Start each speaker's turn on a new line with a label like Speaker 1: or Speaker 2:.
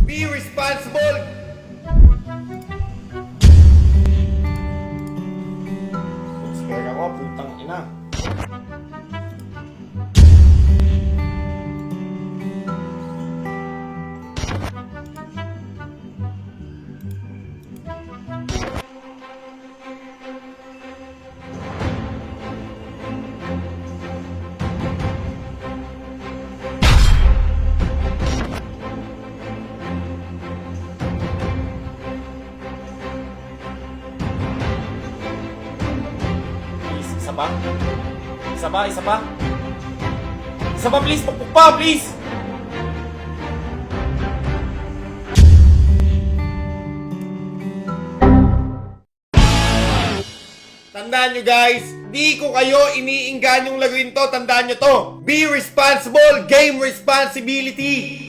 Speaker 1: Be responsible! Spare ako, putang ina. Isa pa? Isa pa? Isa pa? Isa pa please! Pukpuk pa please! Tandaan nyo guys, di ko kayo iniingganyong laruin to. Tandaan nyo to. Be responsible, game responsibility.